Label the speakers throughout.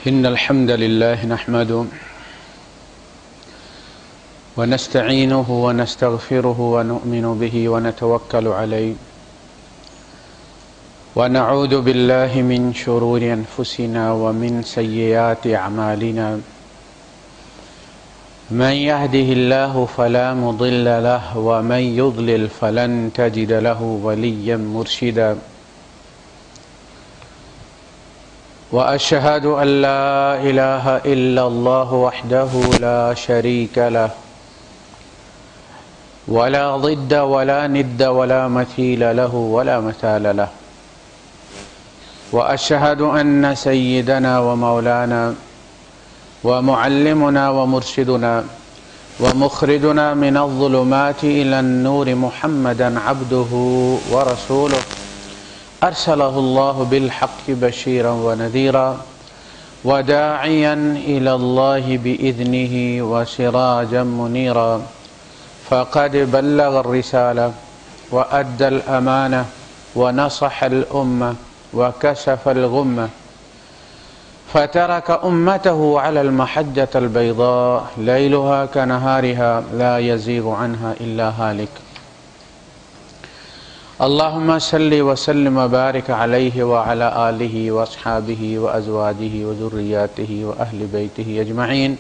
Speaker 1: إن الحمد لله نحمده ونستعينه ونستغفره ونؤمن به ونتوكل عليه ونعوذ بالله من شرور أنفسنا ومن سيئات أعمالنا من يهده الله فلا مضل له ومن يضلل فلن تجد له وليا مرشدا وأشهد أن لا إله إلا الله وحده لا شريك له ولا ضد ولا ند ولا مثيل له ولا مثال له وأشهد أن سيدنا ومولانا ومعلمنا ومرشدنا ومخرجنا من الظلمات إلى النور محمدا عبده ورسوله أرسله الله بالحق بشيرا ونذيرا وداعيا إلى الله بإذنه وسراجا منيرا فقد بلغ الرسالة وأدى الأمانة ونصح الأمة وكشف الغمة فترك أمته على المحجة البيضاء ليلها كنهارها لا يزيغ عنها إلا هالك اللهم صل وسلم وبارك عليه وعلى آله وأصحابه وأزواجه وذرياته وأهل بيته أجمعين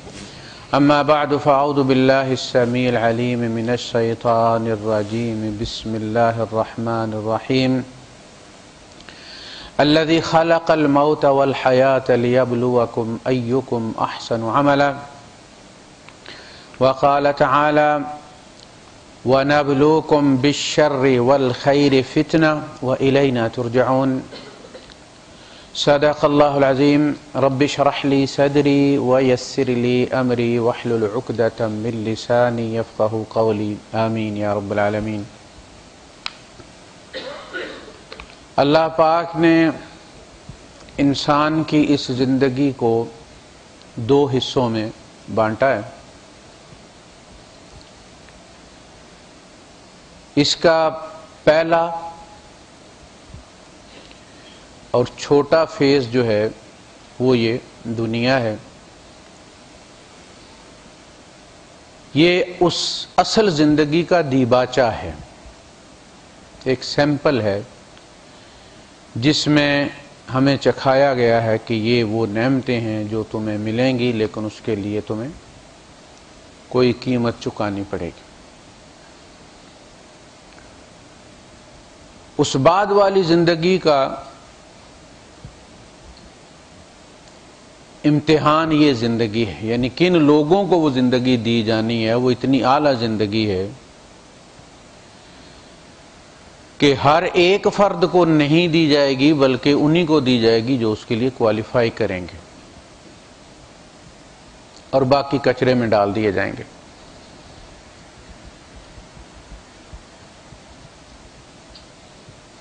Speaker 1: أما بعد فأعوذ بالله السميع العليم من الشيطان الرجيم بسم الله الرحمن الرحيم الذي خلق الموت والحياة ليبلوكم أيكم أحسن عملا وقال تعالى وَنَبْلُوكُمْ بِالشَّرِّ وَالْخَيْرِ فِتْنَةً وَإِلَيْنَا تُرْجَعُونَ صدق الله العظيم رب اشرح لي صدري ويسر لي أمري واحلل عقدة من لساني يفقه قولي آمين یا رب العالمین۔ اللہ پاک نے انسان کی اس زندگی کو دو حصوں میں بانٹا ہے۔ اس کا پہلا اور چھوٹا فیز جو ہے وہ یہ دنیا ہے، یہ اس اصل زندگی کا دیباچہ ہے، ایک سیمپل ہے جس میں ہمیں چکھایا گیا ہے کہ یہ وہ نعمتیں ہیں جو تمہیں ملیں گی، لیکن اس کے لیے تمہیں کوئی قیمت چکانی پڑے گی۔ اس بعد والی زندگی کا امتحان یہ زندگی ہے، یعنی کن لوگوں کو وہ زندگی دی جانی ہے، وہ اتنی اعلیٰ زندگی ہے کہ ہر ایک فرد کو نہیں دی جائے گی بلکہ انہی کو دی جائے گی جو اس کے لیے کوالیفائی کریں گے، اور باقی کچرے میں ڈال دیے جائیں گے۔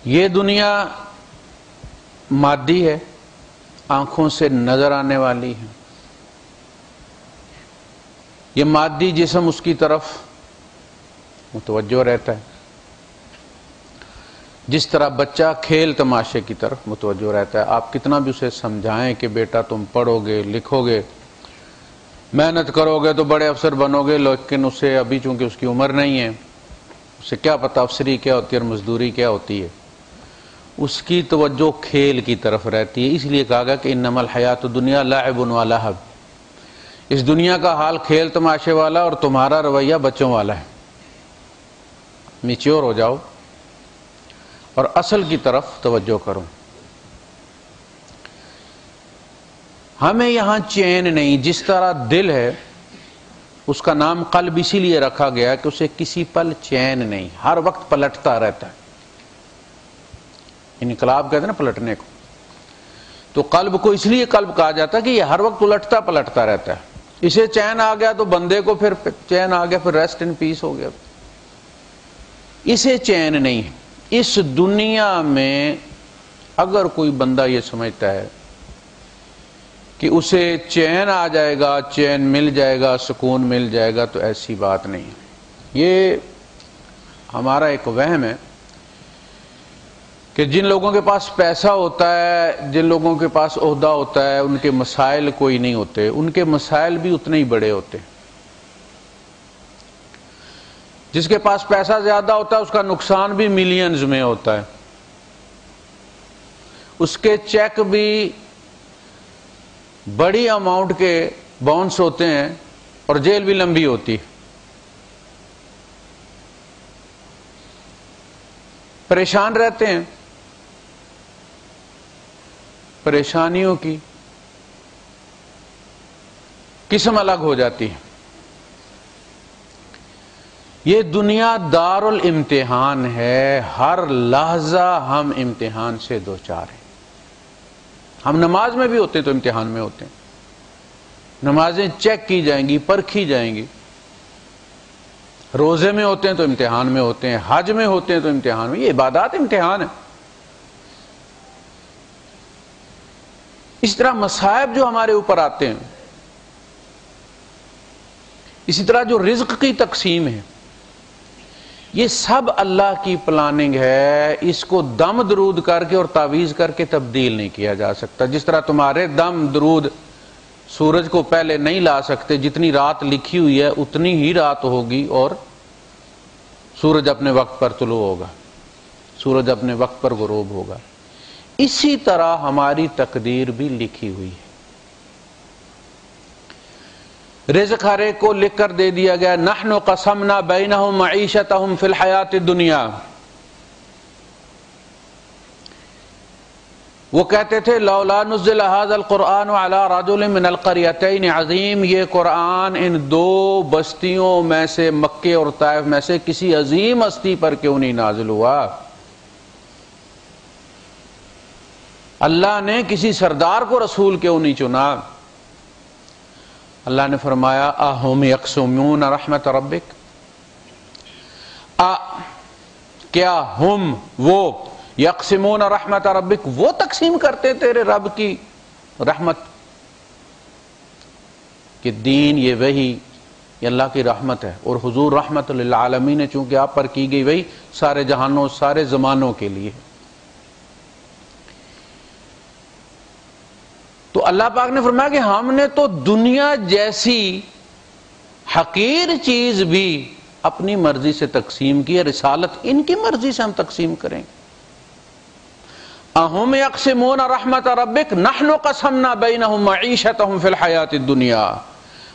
Speaker 1: یہ دنیا مادی ہے، آنکھوں سے نظر آنے والی ہے، یہ مادی جسم اس کی طرف متوجہ رہتا ہے، جس طرح بچہ کھیل تماشے کی طرف متوجہ رہتا ہے۔ آپ کتنا بھی اسے سمجھائیں کہ بیٹا تم پڑھو گے، لکھو گے، محنت کرو گے تو بڑے افسر بنو گے، لیکن اسے ابھی چونکہ اس کی عمر نہیں ہے، اسے کیا پتہ افسری کیا ہوتی ہے اور مزدوری کیا ہوتی ہے، اس کی توجہ کھیل کی طرف رہتی ہے۔ اس لیے کہا گیا کہ انما الحیات الدنیا لعب و لہو، اس دنیا کا حال کھیل تماشے والا اور تمہارا رویہ بچوں والا ہے۔ میچور ہو جاؤ اور اصل کی طرف توجہ کرو۔ ہمیں یہاں چین نہیں، جس طرح دل ہے اس کا نام قلب اسی لیے رکھا گیا کہ اسے کسی پل چین نہیں، ہر وقت پلٹتا رہتا ہے۔ انقلاب کہتے ہیں نا پلٹنے کو، تو قلب کو اس لیے قلب کہا جاتا ہے کہ یہ ہر وقت الٹتا پلٹتا رہتا ہے۔ اسے چین آ گیا تو بندے کو پھر چین آ گیا، پھر ریسٹ ان پیس ہو گیا۔ اسے چین نہیں ہے۔ اس دنیا میں اگر کوئی بندہ یہ سمجھتا ہے کہ اسے چین آ جائے گا، چین مل جائے گا، سکون مل جائے گا، تو ایسی بات نہیں ہے۔ یہ ہمارا ایک وہم ہے کہ جن لوگوں کے پاس پیسہ ہوتا ہے، جن لوگوں کے پاس عہدہ ہوتا ہے، ان کے مسائل کوئی نہیں ہوتے، ان کے مسائل بھی اتنے ہی بڑے ہوتے ہیں۔ جس کے پاس پیسہ زیادہ ہوتا ہے اس کا نقصان بھی ملینز میں ہوتا ہے، اس کے چیک بھی بڑی اماؤنٹ کے باؤنس ہوتے ہیں اور جیل بھی لمبی ہوتی ہے۔ پریشان رہتے ہیں، پریشانیوں کی قسم الگ ہو جاتی ہے۔ یہ دنیا دار الامتحان ہے، ہر لحظہ ہم امتحان سے دوچار ہیں۔ ہم نماز میں بھی ہوتے ہیں تو امتحان میں ہوتے ہیں، نمازیں چیک کی جائیں گی، پرکھی جائیں گی، روزے میں ہوتے ہیں تو امتحان میں ہوتے ہیں، حج میں ہوتے ہیں تو امتحان میں، یہ عبادات امتحان ہے۔ اس طرح مصائب جو ہمارے اوپر آتے ہیں، اسی طرح جو رزق کی تقسیم ہے، یہ سب اللہ کی پلاننگ ہے، اس کو دم درود کر کے اور تعویذ کر کے تبدیل نہیں کیا جا سکتا۔ جس طرح تمہارے دم درود سورج کو پہلے نہیں لا سکتے، جتنی رات لکھی ہوئی ہے اتنی ہی رات ہوگی اور سورج اپنے وقت پر طلوع ہوگا، سورج اپنے وقت پر غروب ہوگا۔ اسی طرح ہماری تقدیر بھی لکھی ہوئی ہے۔ رزق ہر ایک کو لکھ کر دے دیا گیا، نحن قسمنا بینہم معیشتہم فی الحیات الدنیا۔ وہ کہتے تھے لولا نزل ھذا القرآن علی رجل من القریتین عظیم، یہ قرآن ان دو بستیوں میں سے، مکے اور طائف میں سے کسی عظیم ہستی پر کیوں نہیں نازل ہوا؟ اللہ نے کسی سردار کو رسول کیوں نہیں چنا؟ اللہ نے فرمایا اہم یقسمون رحمت ربک، کیا ہم وہ یقسمون رحمت ربک، وہ تقسیم کرتے تیرے رب کی رحمت؟ کہ دین یہ وہی، یہ اللہ کی رحمت ہے، اور حضور رحمت للعالمین ہے، چونکہ آپ پر کی گئی وہی سارے جہانوں سارے زمانوں کے لیے۔ تو اللہ پاک نے فرمایا کہ ہم نے تو دنیا جیسی حقیر چیز بھی اپنی مرضی سے تقسیم کی ہے، رسالت ان کی مرضی سے ہم تقسیم کریں گے۔ اہم یقسمون رحمت ربک نحن قسمنا بینہم معیشتہم فی الحیات الدنیا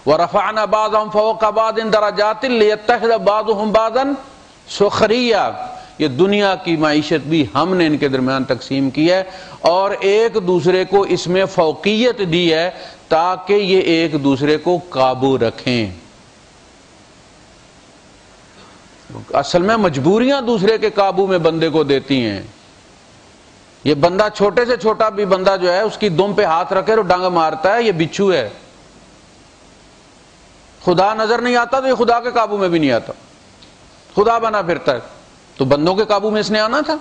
Speaker 1: ورفعنا بعضهم فوق بعض درجات لیتخذ بعضهم بعضا سخریا۔ یہ دنیا کی معیشت بھی ہم نے ان کے درمیان تقسیم کی ہے اور ایک دوسرے کو اس میں فوقیت دی ہے تاکہ یہ ایک دوسرے کو قابو رکھیں۔ اصل میں مجبوریاں دوسرے کے قابو میں بندے کو دیتی ہیں۔ یہ بندہ چھوٹے سے چھوٹا بھی بندہ جو ہے اس کی دم پہ ہاتھ رکھے اور ڈانگ مارتا ہے، یہ بچھو ہے۔ خدا نظر نہیں آتا تو یہ خدا کے قابو میں بھی نہیں آتا، خدا بنا پھرتا ہے، تو بندوں کے قابو میں اس نے آنا تھا۔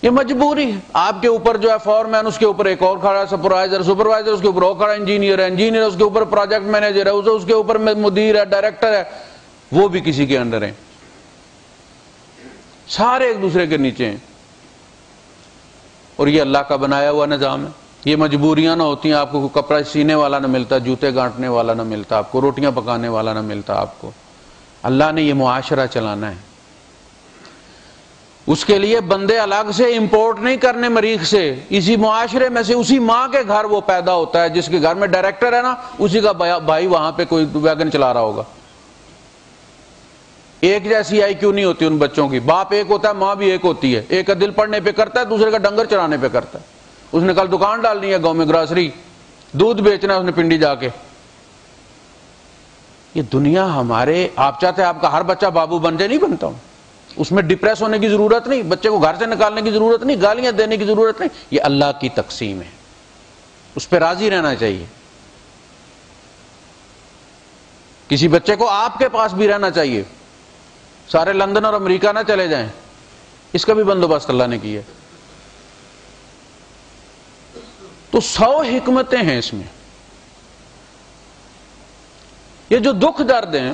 Speaker 1: یہ مجبوری ہے۔ آپ کے اوپر جو ہے فورمین، اس کے اوپر ایک اور کھڑا ہے سپروائزر، سپروائزر اس کے اوپر اور کھڑا ہے انجینئر ہے، انجینئر اس کے اوپر پروجیکٹ مینیجر ہے، اس کے اوپر مدیر ہے، ڈائریکٹر ہے، وہ بھی کسی کے انڈر ہیں، سارے ایک دوسرے کے نیچے ہیں۔ اور یہ اللہ کا بنایا ہوا نظام ہے۔ یہ مجبوریاں نہ ہوتی ہیں، آپ کو کوئی کپڑا سینے والا نہ ملتا، جوتے گانٹنے والا نہ ملتا، آپ کو روٹیاں پکانے والا نہ ملتا، آپ کو اللہ نے یہ معاشرہ چلانا ہے۔ اس کے لیے بندے الگ سے امپورٹ نہیں کرنے مریخ سے، اسی معاشرے میں سے، اسی ماں کے گھر وہ پیدا ہوتا ہے، جس کے گھر میں ڈائریکٹر ہے نا، اسی کا بھائی وہاں پہ کوئی ویگن چلا رہا ہوگا۔ ایک جیسی آئی کیوں نہیں ہوتی ان بچوں کی؟ باپ ایک ہوتا ہے، ماں بھی ایک ہوتی ہے، ایک کا دل پڑھنے پہ کرتا ہے، دوسرے کا ڈنگر چرانے پہ کرتا ہے۔ اس نے کل دکان ڈالنی ہے گاؤں میں، گراسری، دودھ بیچنا ہے اس نے پنڈی جا کے۔ یہ دنیا ہمارے، آپ چاہتے ہیں آپ کا ہر بچہ بابو بن جائے؟ نہیں بنتا ہوں۔ اس میں ڈپریس ہونے کی ضرورت نہیں، بچے کو گھر سے نکالنے کی ضرورت نہیں، گالیاں دینے کی ضرورت نہیں، یہ اللہ کی تقسیم ہے، اس پہ راضی رہنا چاہیے۔ کسی بچے کو آپ کے پاس بھی رہنا چاہیے، سارے لندن اور امریکہ نہ چلے جائیں، اس کا بھی بندوبست اللہ نے کیا ہے۔ تو 100 حکمتیں ہیں اس میں۔ یہ جو دکھ درد ہیں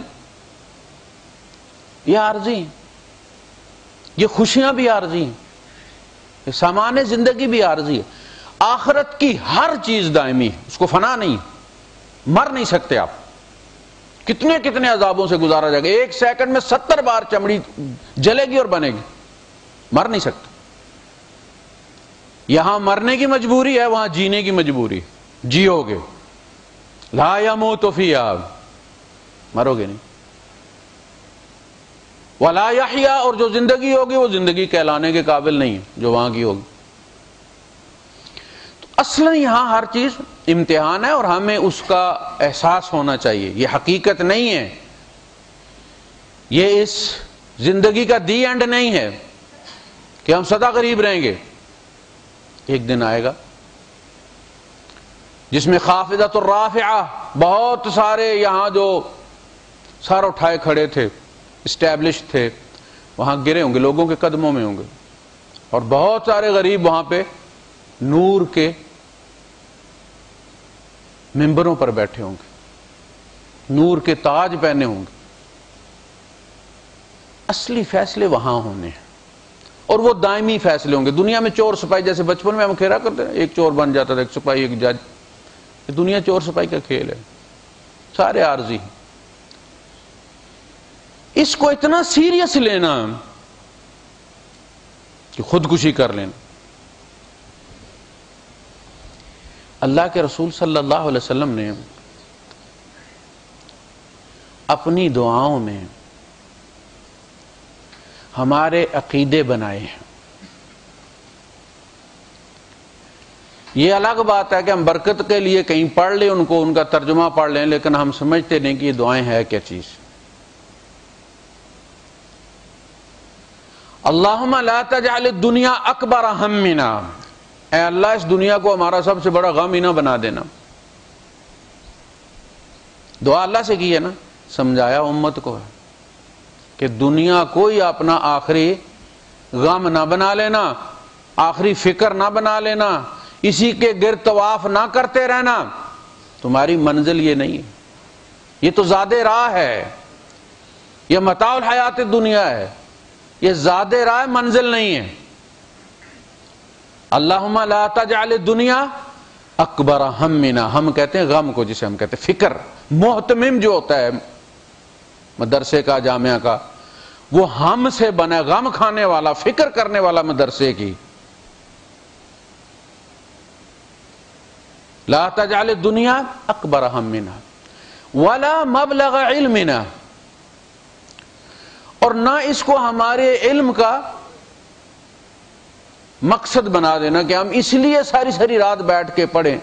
Speaker 1: یہ عارضی ہیں، یہ خوشیاں بھی عارضی ہیں۔ سامان زندگی بھی عارضی ہے، آخرت کی ہر چیز دائمی ہے، اس کو فنا نہیں، مر نہیں سکتے آپ، کتنے کتنے عذابوں سے گزارا جائے گا، 1 سیکنڈ میں 70 بار چمڑی جلے گی اور بنے گی، مر نہیں سکتا۔ یہاں مرنے کی مجبوری ہے، وہاں جینے کی مجبوری، جیو گے، لا یموت فیہا، مرو گے نہیں، ولا یحییٰ، اور جو زندگی ہوگی وہ زندگی کہلانے کے قابل نہیں ہے جو وہاں کی ہوگی۔ تو اصلا یہاں ہر چیز امتحان ہے اور ہمیں اس کا احساس ہونا چاہیے، یہ حقیقت نہیں ہے، یہ اس زندگی کا دی اینڈ نہیں ہے کہ ہم سدا غریب رہیں گے، ایک دن آئے گا جس میں خافضۃ الرافعہ، بہت سارے یہاں جو سر اٹھائے کھڑے تھے، اسٹیبلش تھے، وہاں گرے ہوں گے، لوگوں کے قدموں میں ہوں گے، اور بہت سارے غریب وہاں پہ نور کے ممبروں پر بیٹھے ہوں گے، نور کے تاج پہنے ہوں گے۔ اصلی فیصلے وہاں ہونے ہیں اور وہ دائمی فیصلے ہوں گے۔ دنیا میں چور سپاہی، جیسے بچپن میں ہم کھیلا کرتے ہیں، ایک چور بن جاتا تھا، ایک سپاہی، ایک جج، یہ دنیا چور سپاہی کا کھیل ہے، سارے عارضی ہیں۔ اس کو اتنا سیریس لینا کہ خودکشی کر لینا۔ اللہ کے رسول صلی اللہ علیہ وسلم نے اپنی دعاؤں میں ہمارے عقیدے بنائے ہیں۔ یہ الگ بات ہے کہ ہم برکت کے لیے کہیں پڑھ لیں ان کو، ان کا ترجمہ پڑھ لیں، لیکن ہم سمجھتے نہیں کہ یہ دعائیں ہیں کیا چیز۔ اللہم لا تجعل الدنیا اکبر ہمنا، اے اللہ اس دنیا کو ہمارا سب سے بڑا غم ہی نہ بنا دینا۔ دعا اللہ سے کی ہے نا، سمجھایا امت کو ہے کہ دنیا کوئی اپنا آخری غم نہ بنا لینا، آخری فکر نہ بنا لینا، اسی کے گرد طواف نہ کرتے رہنا، تمہاری منزل یہ نہیں ہے، یہ تو زاد راہ ہے، یہ متاع الحیات دنیا ہے، یہ زاد راہ، منزل نہیں ہے۔ اللہم لا تجعل الدنیا اکبر ہمنا، ہم کہتے ہیں غم کو، جسے ہم کہتے ہیں فکر، محتمم جو ہوتا ہے مدرسے کا، جامعہ کا، وہ ہم سے بنا، غم کھانے والا، فکر کرنے والا مدرسے کی۔ لا تجعل الدنیا اکبر ہمنا ولا مبلغ علمنا، اور نہ اس کو ہمارے علم کا مقصد بنا دینا کہ ہم اس لیے ساری ساری رات بیٹھ کے پڑھیں،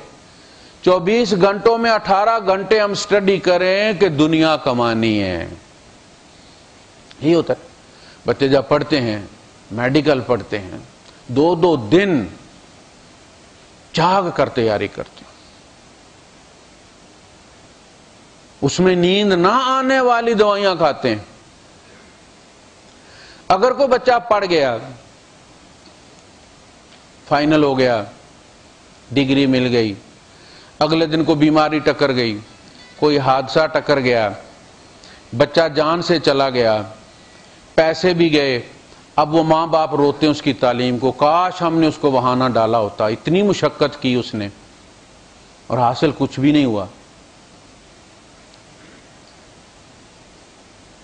Speaker 1: 24 گھنٹوں میں 18 گھنٹے ہم سٹڈی کریں کہ دنیا کمانی ہے۔ یہی ہوتا ہے، بچے جب پڑھتے ہیں، میڈیکل پڑھتے ہیں، 2 دن جاگ کر تیاری کرتے ہیں، اس میں نیند نہ آنے والی دوائیاں کھاتے ہیں۔ اگر کوئی بچہ پڑھ گیا، فائنل ہو گیا، ڈگری مل گئی، اگلے دن کو بیماری ٹکر گئی، کوئی حادثہ ٹکر گیا، بچہ جان سے چلا گیا، پیسے بھی گئے، اب وہ ماں باپ روتے ہیں اس کی تعلیم کو، کاش ہم نے اس کو وہاں نہ ڈالا ہوتا، اتنی مشقت کی اس نے اور حاصل کچھ بھی نہیں ہوا۔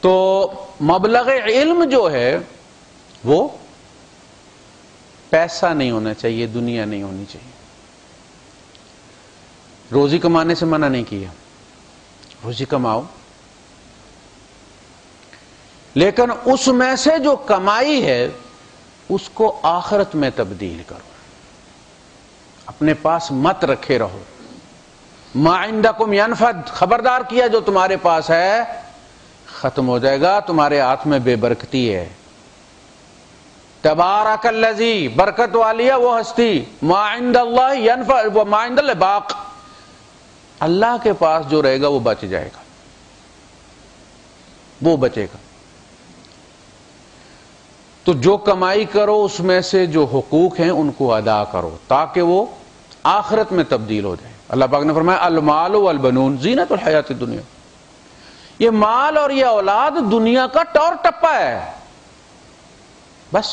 Speaker 1: تو مبلغ علم جو ہے وہ پیسہ نہیں ہونا چاہیے، دنیا نہیں ہونی چاہیے۔ روزی کمانے سے منع نہیں کیا، روزی کماؤ، لیکن اس میں سے جو کمائی ہے اس کو آخرت میں تبدیل کرو، اپنے پاس مت رکھے رہو۔ ما عندکم ینفد، خبردار کیا جو تمہارے پاس ہے ختم ہو جائے گا، تمہارے ہاتھ میں بے برکتی ہے۔ تبارک الذی، برکت والی ہے وہ ہستی، ما عند اللہ ینفد وما عند اللہ باق، اللہ کے پاس جو رہے گا وہ بچ جائے گا، وہ بچے گا۔ تو جو کمائی کرو اس میں سے جو حقوق ہیں ان کو ادا کرو تاکہ وہ آخرت میں تبدیل ہو جائے۔ اللہ پاک نے فرمایا المال والبنون زینت الحیات الدنیا، یہ مال اور یہ اولاد دنیا کا ٹور ٹپا ہے، بس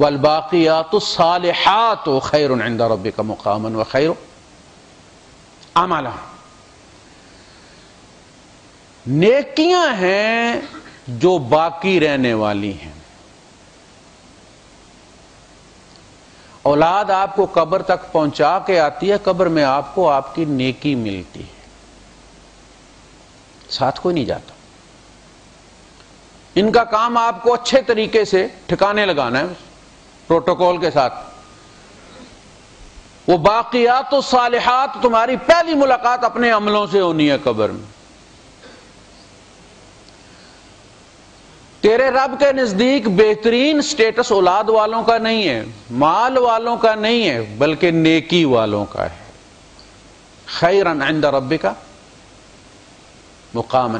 Speaker 1: والباقیات الصالحات خیر عند ربک مقاما وخیر عملا. نیکیاں ہیں جو باقی رہنے والی ہیں. اولاد آپ کو قبر تک پہنچا کے آتی ہے، قبر میں آپ کو آپ کی نیکی ملتی ہے، ساتھ کوئی نہیں جاتا. ان کا کام آپ کو اچھے طریقے سے ٹھکانے لگانا ہے پروٹوکول کے ساتھ. وہ باقیات الصالحات، تمہاری پہلی ملاقات اپنے عملوں سے ہونی ہے قبر میں. تیرے رب کے نزدیک بہترین سٹیٹس اولاد والوں کا نہیں ہے، مال والوں کا نہیں ہے، بلکہ نیکی والوں کا ہے. خیرا عند ربک مقاما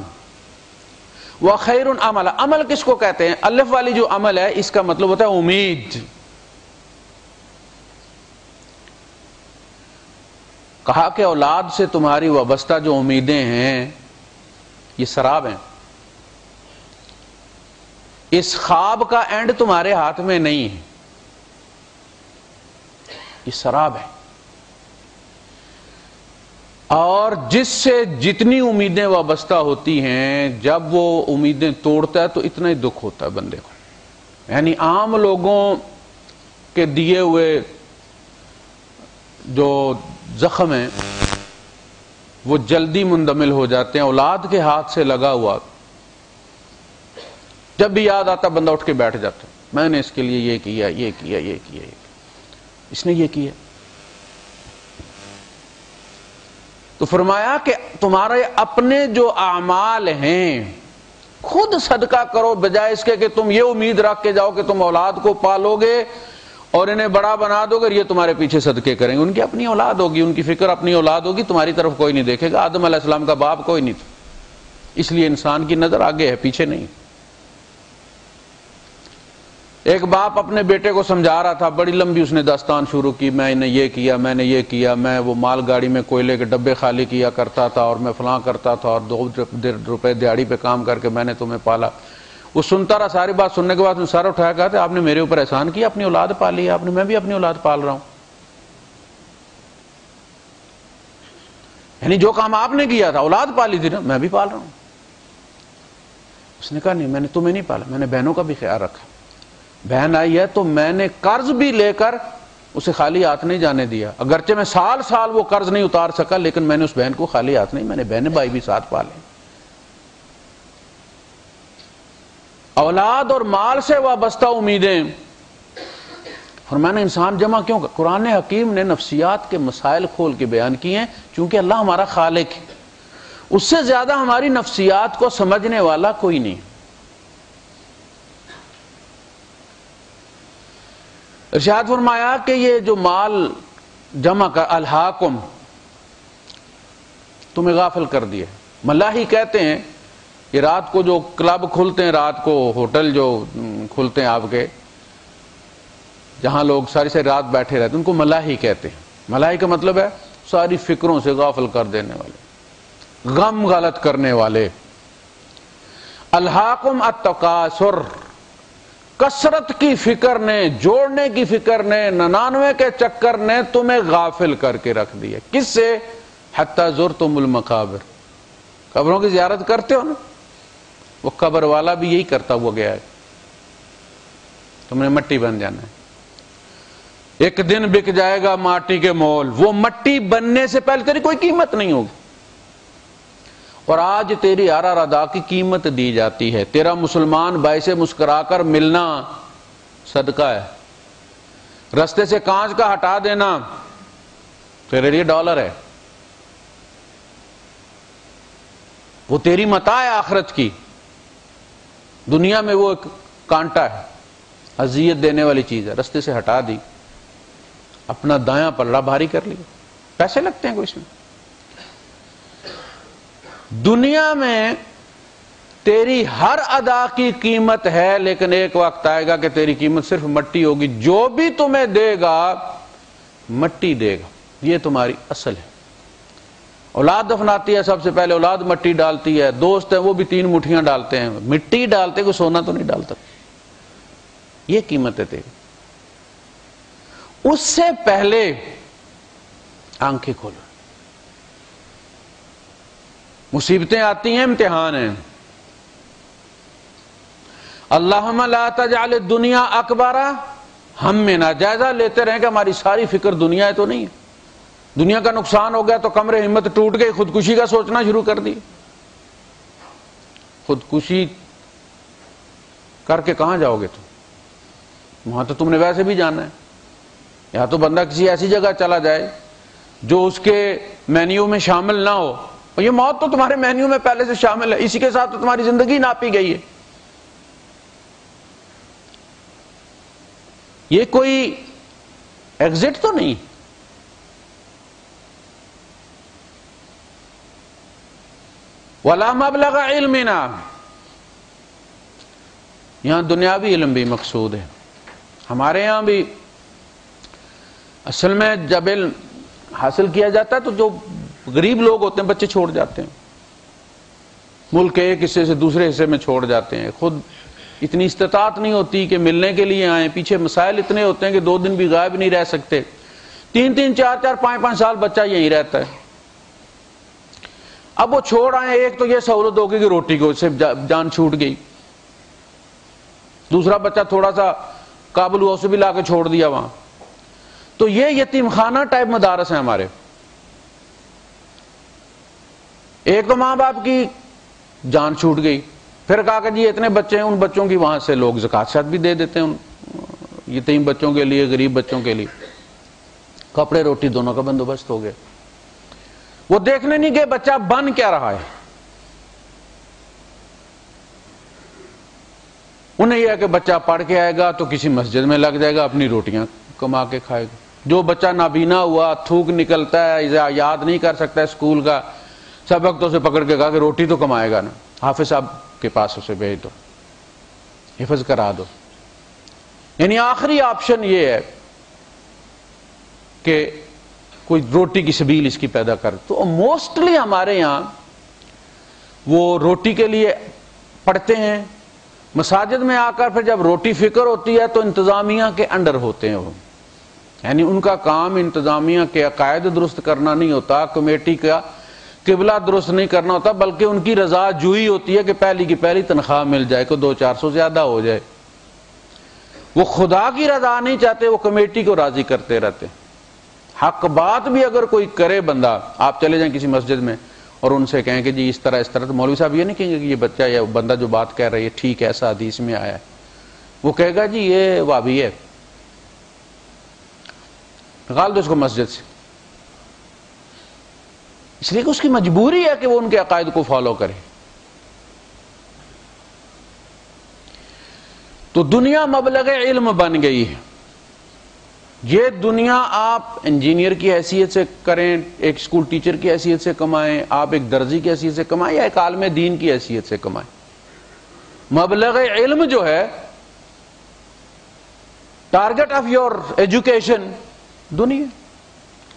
Speaker 1: وخیر عملا. عمل کس کو کہتے ہیں؟ الف والی جو عمل ہے اس کا مطلب ہوتا ہے امید. کہا کہ اولاد سے تمہاری وابستہ جو امیدیں ہیں یہ سراب ہیں. اس خواب کا اینڈ تمہارے ہاتھ میں نہیں ہے، یہ سراب ہے. اور جس سے جتنی امیدیں وابستہ ہوتی ہیں، جب وہ امیدیں توڑتا ہے تو اتنا ہی دکھ ہوتا ہے بندے کو. یعنی عام لوگوں کے دیے ہوئے جو زخم ہیں وہ جلدی مندمل ہو جاتے ہیں. اولاد کے ہاتھ سے لگا ہوا جب بھی یاد آتا بندہ اٹھ کے بیٹھ جاتا، میں نے اس کے لیے یہ کیا، یہ کیا، یہ کیا، اس نے یہ کیا. تو فرمایا کہ تمہارے اپنے جو اعمال ہیں خود صدقہ کرو، بجائے اس کے کہ تم یہ امید رکھ کے جاؤ کہ تم اولاد کو پالو گے اور انہیں بڑا بنا دو گے اور یہ تمہارے پیچھے صدقے کریں گے. ان کی اپنی اولاد ہوگی، ان کی فکر اپنی اولاد ہوگی، تمہاری طرف کوئی نہیں دیکھے گا. آدم علیہ السلام کا باپ کوئی نہیں تھا، اس لیے انسان کی نظر آگے ہے، پیچھے نہیں. ایک باپ اپنے بیٹے کو سمجھا رہا تھا، بڑی لمبی اس نے داستان شروع کی، میں نے یہ کیا، میں نے یہ کیا، میں وہ مال گاڑی میں کوئلے کے ڈبے خالی کیا کرتا تھا اور میں فلاں کرتا تھا اور 2 روپے دیہڑی پہ کام کر کے میں نے تمہیں پالا. وہ سنتا رہا. ساری بات سننے کے بعد نے سر اٹھایا، کہا تھا آپ نے میرے اوپر احسان کیا، اپنی اولاد پالی ہے آپ نے، میں بھی اپنی اولاد پال رہا ہوں. یعنی جو کام آپ نے کیا تھا، اولاد پالی تھی نا، میں بھی پال رہا ہوں. اس نے کہا نہیں، میں نے تمہیں نہیں پالا، میں نے بہنوں کا بھی خیال رکھا. بہن آئی ہے تو میں نے قرض بھی لے کر اسے خالی ہاتھ نہیں جانے دیا. اگرچہ میں سال سال وہ قرض نہیں اتار سکا، لیکن میں نے اس بہن کو خالی ہاتھ نہیں، میں نے بہن بھائی بھی ساتھ پالے. اولاد اور مال سے وابستہ امیدیں فرمایا انسان جمع کیوں کر. قرآن حکیم نے نفسیات کے مسائل کھول کے بیان کیے ہیں، چونکہ اللہ ہمارا خالق ہے، اس سے زیادہ ہماری نفسیات کو سمجھنے والا کوئی نہیں. ارشاد فرمایا کہ یہ جو مال جمع کر الہاکم، تمہیں غافل کر دیا. ملاحی کہتے ہیں یہ رات کو جو کلب کھلتے ہیں، رات کو ہوٹل جو کھلتے ہیں آپ کے، جہاں لوگ ساری ساری رات بیٹھے رہتے ہیں، ان کو ملاحی کہتے ہیں. ملاحی کا مطلب ہے ساری فکروں سے غافل کر دینے والے، غم غلط کرنے والے. الہاکم التکاثر، کثرت کی فکر نے، جوڑنے کی فکر نے، 99 کے چکر نے تمہیں غافل کر کے رکھ دیا. کس سے؟ حتی زرتم المقابر، قبروں کی زیارت کرتے ہو نا، وہ قبر والا بھی یہی کرتا ہوا گیا ہے. تم نے مٹی بن جانا ہے، ایک دن بک جائے گا ماٹی کے مول. وہ مٹی بننے سے پہلے تیری کوئی قیمت نہیں ہوگی، اور آج تیری ہر ادا کی قیمت دی جاتی ہے. تیرا مسلمان بھائی سے مسکرا کر ملنا صدقہ ہے، رستے سے کانچ کا ہٹا دینا تیرے لیے ڈالر ہے. وہ تیری متاع ہے آخرت کی. دنیا میں وہ ایک کانٹا ہے، اذیت دینے والی چیز ہے، رستے سے ہٹا دی، اپنا دایاں پلڑا بھاری کر لیا. پیسے لگتے ہیں کوئی اس میں. دنیا میں تیری ہر ادا کی قیمت ہے، لیکن ایک وقت آئے گا کہ تیری قیمت صرف مٹی ہوگی. جو بھی تمہیں دے گا مٹی دے گا، یہ تمہاری اصل ہے. اولاد دفناتی ہے، سب سے پہلے اولاد مٹی ڈالتی ہے. دوست ہیں وہ بھی 3 مٹھیاں ڈالتے ہیں، مٹی ڈالتے، کوئی سونا تو نہیں ڈالتا. یہ قیمت ہے تیری. اس سے پہلے آنکھیں کھولو. مصیبتیں آتی ہیں، امتحان ہیں. اللہم لا تجعل الدنیا اکبر ہمنا، جائزہ لیتے رہیں کہ ہماری ساری فکر دنیا ہے تو نہیں ہے. دنیا کا نقصان ہو گیا تو کمر ہمت ٹوٹ گئی، خودکشی کا سوچنا شروع کر دی. خودکشی کر کے کہاں جاؤ گے تم؟ وہاں تو تم نے ویسے بھی جانا ہے. یا تو بندہ کسی ایسی جگہ چلا جائے جو اس کے مینیو میں شامل نہ ہو. اور یہ موت تو تمہارے مینیو میں پہلے سے شامل ہے، اسی کے ساتھ تو تمہاری زندگی ناپی گئی ہے. یہ کوئی ایگزٹ تو نہیں. وَلَا مَبْلَغَ عِلْمِنَا، یہاں دنیاوی علم بھی مقصود ہے. ہمارے یہاں بھی اصل میں جب علم حاصل کیا جاتا ہے تو جو غریب لوگ ہوتے ہیں بچے چھوڑ جاتے ہیں، ملک کے ایک حصے سے دوسرے حصے میں چھوڑ جاتے ہیں. خود اتنی استطاعت نہیں ہوتی کہ ملنے کے لیے آئیں، پیچھے مسائل اتنے ہوتے ہیں کہ 2 دن بھی غائب نہیں رہ سکتے. 3 4 5 سال بچہ یہیں رہتا ہے. اب وہ چھوڑ آئے، ایک تو یہ سہولت ہوگی کہ روٹی کو سے جان چھوٹ گئی، دوسرا بچہ تھوڑا سا قابل ہوا اسے بھی لا کے چھوڑ دیا وہاں. تو یہ یتیم خانہ ٹائپ مدارس ہیں ہمارے. ایک تو ماں باپ کی جان چھوٹ گئی، پھر کہا کہ جی اتنے بچے ہیں، ان بچوں کی وہاں سے لوگ زکات شات بھی دے دیتے ہیں ان یتیم بچوں کے لیے، غریب بچوں کے لیے. کپڑے روٹی دونوں کا بندوبست ہو گیا. وہ دیکھنے نہیں کہ بچہ بن کیا رہا ہے. انہیں یہ ہے کہ بچہ پڑھ کے آئے گا تو کسی مسجد میں لگ جائے گا، اپنی روٹیاں کما کے کھائے گا. جو بچہ نابینا ہوا، تھوک نکلتا ہے، یاد نہیں کر سکتا ہے اسکول کا سبق، تو اسے پکڑ کے کہا کہ روٹی تو کمائے گا نا، حافظ صاحب کے پاس اسے بھیج دو، حفظ کرا دو. یعنی آخری آپشن یہ ہے کہ کوئی روٹی کی سبیل اس کی پیدا کر. تو موسٹلی ہمارے یہاں وہ روٹی کے لیے پڑھتے ہیں مساجد میں آ کر، پھر جب روٹی فکر ہوتی ہے تو انتظامیہ کے انڈر ہوتے ہیں وہ. یعنی ان کا کام انتظامیہ کے عقائد درست کرنا نہیں ہوتا، کمیٹی کا قبلہ درست نہیں کرنا ہوتا، بلکہ ان کی رضا جوئی ہوتی ہے کہ پہلی کی پہلی تنخواہ مل جائے، کو 200-400 زیادہ ہو جائے. وہ خدا کی رضا نہیں چاہتے، وہ کمیٹی کو راضی کرتے رہتے. حق بات بھی اگر کوئی کرے بندہ، آپ چلے جائیں کسی مسجد میں اور ان سے کہیں کہ جی اس طرح، تو مولوی صاحب یہ نہیں کہیں گے کہ یہ بچہ یا بندہ جو بات کہہ رہا ہے یہ ٹھیک ہے، ایسا حدیث میں آیا ہے. وہ کہے گا جی یہ وابی ہے، نکال دو اس کو مسجد سے. اس لیے کہ اس کی مجبوری ہے کہ وہ ان کے عقائد کو فالو کرے. تو دنیا مبلغ علم بن گئی ہے. یہ دنیا آپ انجینئر کی حیثیت سے کریں، ایک اسکول ٹیچر کی حیثیت سے کمائیں، آپ ایک درزی کی حیثیت سے کمائیں، یا ایک عالم دین کی حیثیت سے کمائیں. مبلغ علم جو ہے، ٹارگٹ آف یور ایجوکیشن دنیا.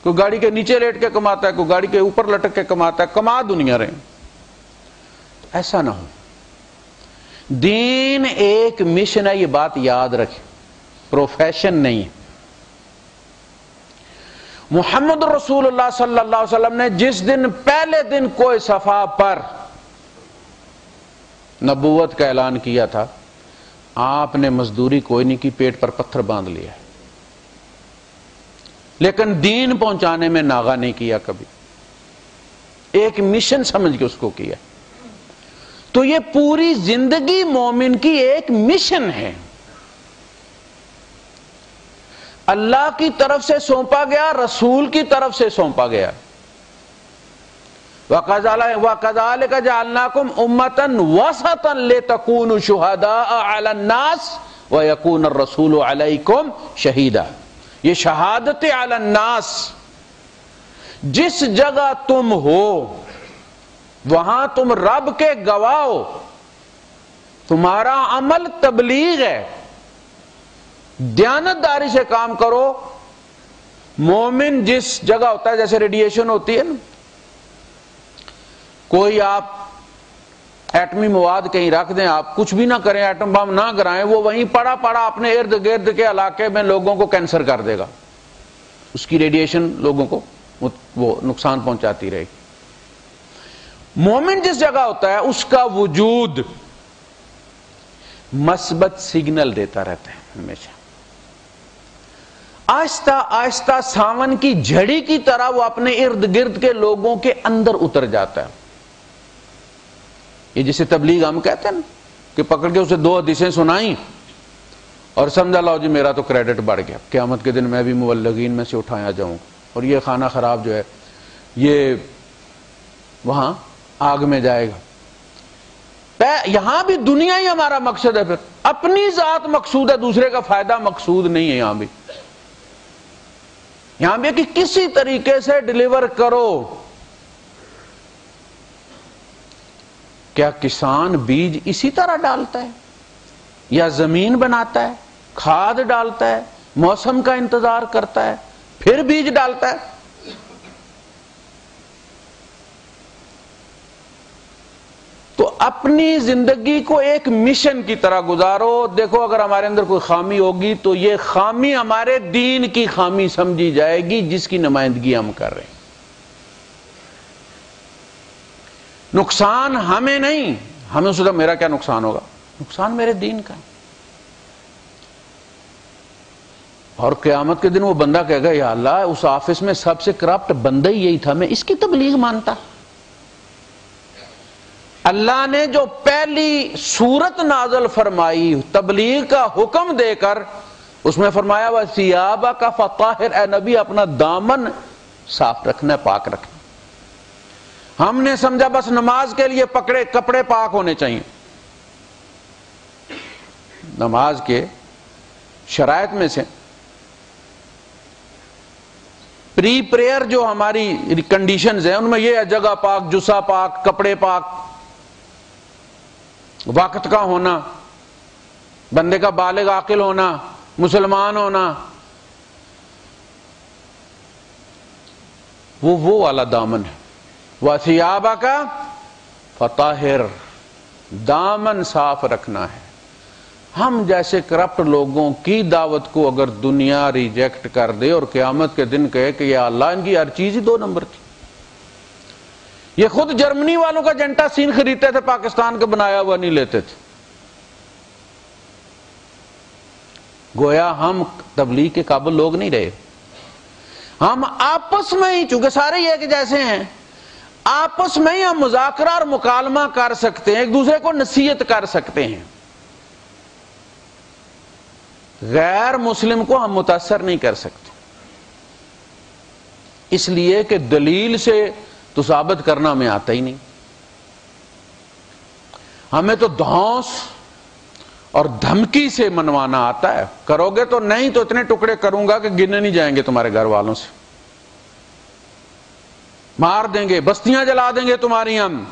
Speaker 1: کوئی گاڑی کے نیچے لیٹ کے کماتا ہے، کوئی گاڑی کے اوپر لٹک کے کماتا ہے، کما دنیا رہے. ایسا نہ ہو. دین ایک مشن ہے، یہ بات یاد رکھیں، پروفیشن نہیں ہے. محمد رسول اللہ صلی اللہ علیہ وسلم نے جس دن پہلے دن کوئی صفا پر نبوت کا اعلان کیا تھا، آپ نے مزدوری کوئی نہیں کی، پیٹ پر پتھر باندھ لیا ہے، لیکن دین پہنچانے میں ناغہ نہیں کیا کبھی. ایک مشن سمجھ کے اس کو کیا. تو یہ پوری زندگی مومن کی ایک مشن ہے، اللہ کی طرف سے سونپا گیا، رسول کی طرف سے سونپا گیا. وَكَذَلِكَ جَعَلْنَاكُمْ أُمَّةً وَسَطًا لِتَكُونُوا شُهَدَاءَ عَلَى النَّاسِ وَيَكُونَ الرَّسُولُ عَلَيْكُمْ شَهِيدًا. یہ شہادت علی الناس، جس جگہ تم ہو وہاں تم رب کے گواہ ہو، تمہارا عمل تبلیغ ہے، دیانتداری سے کام کرو. مومن جس جگہ ہوتا ہے، جیسے ریڈیشن ہوتی ہے نا، کوئی آپ ایٹمی مواد کہیں رکھ دیں، آپ کچھ بھی نہ کریں، ایٹم بم نہ گرائیں، وہ وہیں پڑا اپنے ارد گرد کے علاقے میں لوگوں کو کینسر کر دے گا. اس کی ریڈیشن لوگوں کو وہ نقصان پہنچاتی رہے گی۔ مومن جس جگہ ہوتا ہے اس کا وجود مثبت سگنل دیتا رہتا ہے ہمیشہ، آہستہ آہستہ ساون کی جھڑی کی طرح وہ اپنے ارد گرد کے لوگوں کے اندر اتر جاتا ہے۔ یہ جسے تبلیغ ہم کہتے ہیں نا کہ پکڑ کے اسے 2 حدیثیں سنائیں اور سمجھا لو جی میرا تو کریڈٹ بڑھ گیا، قیامت کے دن میں بھی مبلغین میں سے اٹھایا جاؤں، اور یہ خانہ خراب جو ہے یہ وہاں آگ میں جائے گا۔ یہاں بھی دنیا ہی ہمارا مقصد ہے، پھر اپنی ذات مقصود ہے، دوسرے کا فائدہ مقصود نہیں ہے۔ یہاں بھی کہ کسی طریقے سے ڈیلیور کرو۔ کیا کسان بیج اسی طرح ڈالتا ہے یا زمین بناتا ہے، کھاد ڈالتا ہے، موسم کا انتظار کرتا ہے پھر بیج ڈالتا ہے؟ تو اپنی زندگی کو ایک مشن کی طرح گزارو۔ دیکھو اگر ہمارے اندر کوئی خامی ہوگی تو یہ خامی ہمارے دین کی خامی سمجھی جائے گی جس کی نمائندگی ہم کر رہے ہیں۔ نقصان ہمیں نہیں، ہمیں سوچا میرا کیا نقصان ہوگا، نقصان میرے دین کا۔ اور قیامت کے دن وہ بندہ کہے گا یا اللہ اس آفس میں سب سے کرپٹ بندہ ہی یہی تھا، میں اس کی تبلیغ مانتا۔ اللہ نے جو پہلی سورت نازل فرمائی تبلیغ کا حکم دے کر، اس میں فرمایا وَثِيَابَكَ فَطَهِّرْ، اے نبی اپنا دامن صاف رکھنا، پاک رکھنا۔ ہم نے سمجھا بس نماز کے لیے کپڑے پاک ہونے چاہیے۔ نماز کے شرائط میں سے پری پریئر جو ہماری کنڈیشنز ہیں ان میں یہ ہے جگہ پاک، جسا پاک، کپڑے پاک، وقت کا ہونا، بندے کا بالغ عاقل ہونا، مسلمان ہونا، وہ والا دامن ہے۔ وَثِيَابَكَ فَطَهِّرْ، دامن صاف رکھنا ہے۔ ہم جیسے کرپٹ لوگوں کی دعوت کو اگر دنیا ریجیکٹ کر دے اور قیامت کے دن کہے کہ یا اللہ ان کی ہر چیز ہی 2 نمبر تھی، یہ خود جرمنی والوں کا جنٹا سین خریدتے تھے، پاکستان کا بنایا ہوا نہیں لیتے تھے، گویا ہم تبلیغ کے قابل لوگ نہیں رہے۔ ہم آپس میں ہی، چونکہ سارے یہ کہ جیسے ہیں، آپس میں ہی ہم مذاکرہ اور مکالمہ کر سکتے ہیں، ایک دوسرے کو نصیحت کر سکتے ہیں، غیر مسلم کو ہم متاثر نہیں کر سکتے، اس لیے کہ دلیل سے تو ثابت کرنا ہمیں آتا ہی نہیں، ہمیں تو دھونس اور دھمکی سے منوانا آتا ہے، کرو گے تو نہیں تو اتنے ٹکڑے کروں گا کہ گنے نہیں جائیں گے تمہارے گھر والوں سے، مار دیں گے، بستیاں جلا دیں گے تمہاری۔ ہم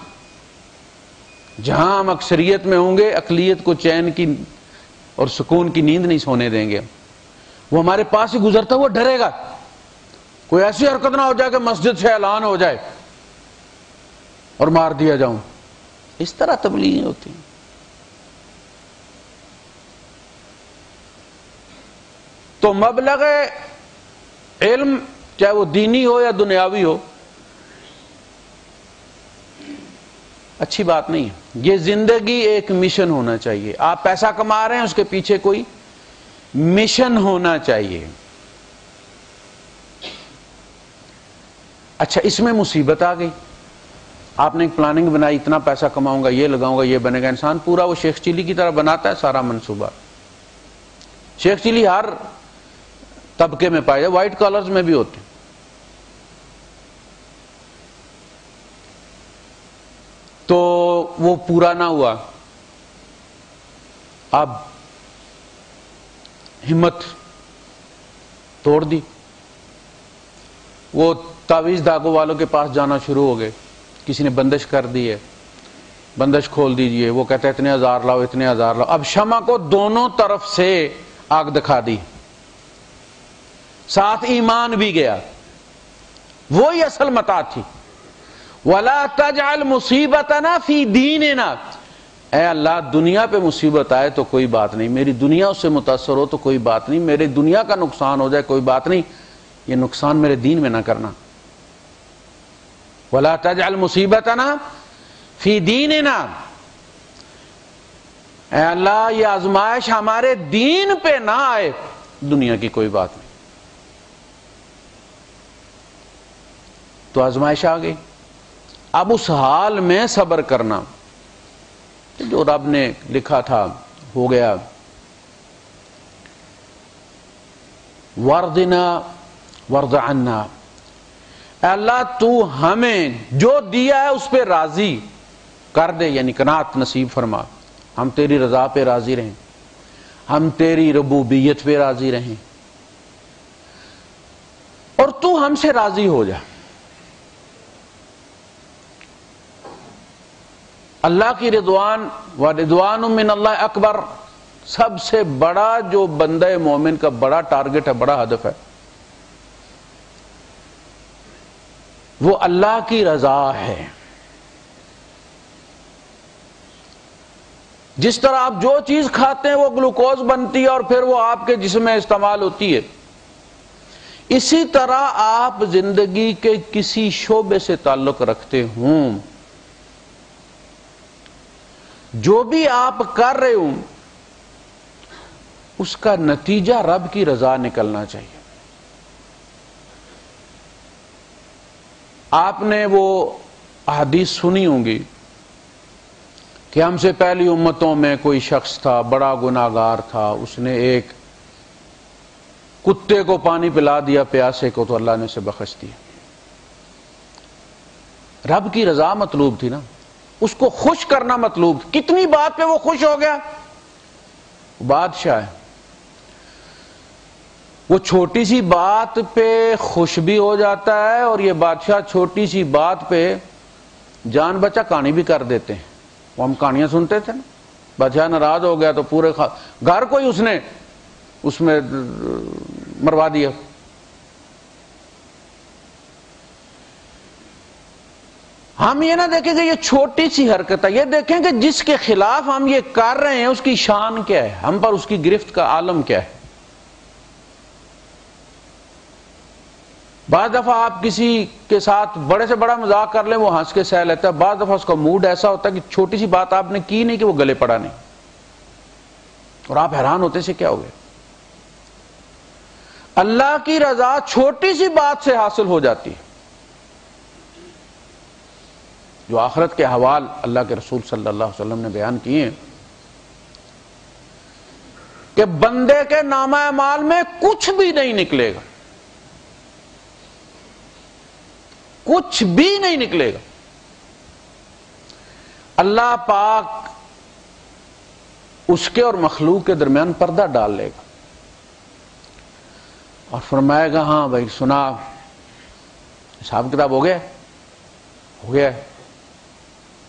Speaker 1: جہاں ہم اکثریت میں ہوں گے اقلیت کو چین کی اور سکون کی نیند نہیں سونے دیں گے، وہ ہمارے پاس ہی گزرتا ہوا ڈرے گا، کوئی ایسی حرکت نہ ہو جائے کہ مسجد سے اعلان ہو جائے اور مار دیا جاؤں۔ اس طرح تبلیغ ہوتی ہیں۔ تو مبلغ علم چاہے وہ دینی ہو یا دنیاوی ہو اچھی بات نہیں ہے، یہ زندگی ایک مشن ہونا چاہیے۔ آپ پیسہ کما رہے ہیں اس کے پیچھے کوئی مشن ہونا چاہیے۔ اچھا اس میں مصیبت آ گئی، آپ نے ایک پلاننگ بنائی، اتنا پیسہ کماؤں گا، یہ لگاؤں گا، یہ بنے گا، انسان پورا وہ شیخ چلی کی طرح بناتا ہے سارا منصوبہ۔ شیخ چلی ہر طبقے میں پائے جائے، وائٹ کالرز میں بھی ہوتے ہیں۔ تو وہ پورا نہ ہوا، اب ہمت توڑ دی، وہ تعویذ دھاگوں والوں کے پاس جانا شروع ہو گئے، کسی نے بندش کر دی ہے، بندش کھول دیجئے، وہ کہتے ہیں اتنے ہزار لاؤ، اتنے ہزار لاؤ۔ اب شمع کو دونوں طرف سے آگ دکھا دی، ساتھ ایمان بھی گیا، وہی اصل متاع تھی۔ وَلَا تَجْعَلْ مُصِيبَتَنَا فِي دِينِنَا، اے اللہ دنیا پہ مصیبت آئے تو کوئی بات نہیں، میری دنیا اس سے متاثر ہو تو کوئی بات نہیں، میرے دنیا کا نقصان ہو جائے کوئی بات نہیں، یہ نقصان میرے دین میں نہ کرنا. وَلَا تَجْعَلْ مُصِيبَتَنَا فِي دِينِنَا. اے اللہ یہ آزمائش ہمارے دین پہ نہ آئے. دنیا کی کوئی بات نہیں. تو آزمائش آ گئی. اب اس حال میں صبر کرنا، جو رب نے لکھا تھا ہو گیا. وَارْضِنَا وَارْضَ عَنَّا. اے اللہ تو ہمیں جو دیا ہے اس پہ راضی کر دے، یعنی قناعت نصیب فرما. ہم تیری رضا پہ راضی رہیں، ہم تیری ربوبیت پہ راضی رہیں، اور تو ہم سے راضی ہو جا. اللہ کی رضوان و رضوان من اللہ اکبر. سب سے بڑا جو بندہ مومن کا بڑا ٹارگٹ ہے، بڑا ہدف ہے، وہ اللہ کی رضا ہے. جس طرح آپ جو چیز کھاتے ہیں وہ گلوکوز بنتی ہے اور پھر وہ آپ کے جسم میں استعمال ہوتی ہے، اسی طرح آپ زندگی کے کسی شعبے سے تعلق رکھتے ہوں، جو بھی آپ کر رہے ہوں اس کا نتیجہ رب کی رضا نکلنا چاہیے. آپ نے وہ احادیث سنی ہوں گی کہ ہم سے پہلی امتوں میں کوئی شخص تھا، بڑا گناہگار تھا، اس نے ایک کتے کو پانی پلا دیا، پیاسے کو، تو اللہ نے اسے بخش دیا. رب کی رضا مطلوب تھی نا، اس کو خوش کرنا مطلوب تھی. کتنی بات پہ وہ خوش ہو گیا. بادشاہ ہے، وہ چھوٹی سی بات پہ خوش بھی ہو جاتا ہے، اور یہ بادشاہ چھوٹی سی بات پہ جان بچا کہانی بھی کر دیتے ہیں. وہ ہم کہانیاں سنتے تھے نا، بادشاہ ناراض ہو گیا تو پورے گھر کو ہی اس نے اس میں مروا دیا. ہم یہ نہ دیکھیں کہ یہ چھوٹی سی حرکت ہے، یہ دیکھیں کہ جس کے خلاف ہم یہ کر رہے ہیں اس کی شان کیا ہے، ہم پر اس کی گرفت کا عالم کیا ہے. بعض دفعہ آپ کسی کے ساتھ بڑے سے بڑا مذاق کر لیں، وہ ہنس کے سہ لیتا ہے. بعض دفعہ اس کا موڈ ایسا ہوتا ہے کہ چھوٹی سی بات آپ نے کی نہیں کہ وہ گلے پڑا نہیں، اور آپ حیران ہوتے سے کیا ہو گیا. اللہ کی رضا چھوٹی سی بات سے حاصل ہو جاتی ہے. جو آخرت کے احوال اللہ کے رسول صلی اللہ علیہ وسلم نے بیان کیے ہیں کہ بندے کے نامہ اعمال میں کچھ بھی نہیں نکلے گا، کچھ بھی نہیں نکلے گا. اللہ پاک اس کے اور مخلوق کے درمیان پردہ ڈال لے گا اور فرمائے گا ہاں بھائی سنا، حساب کتاب ہو گیا، ہو گیا.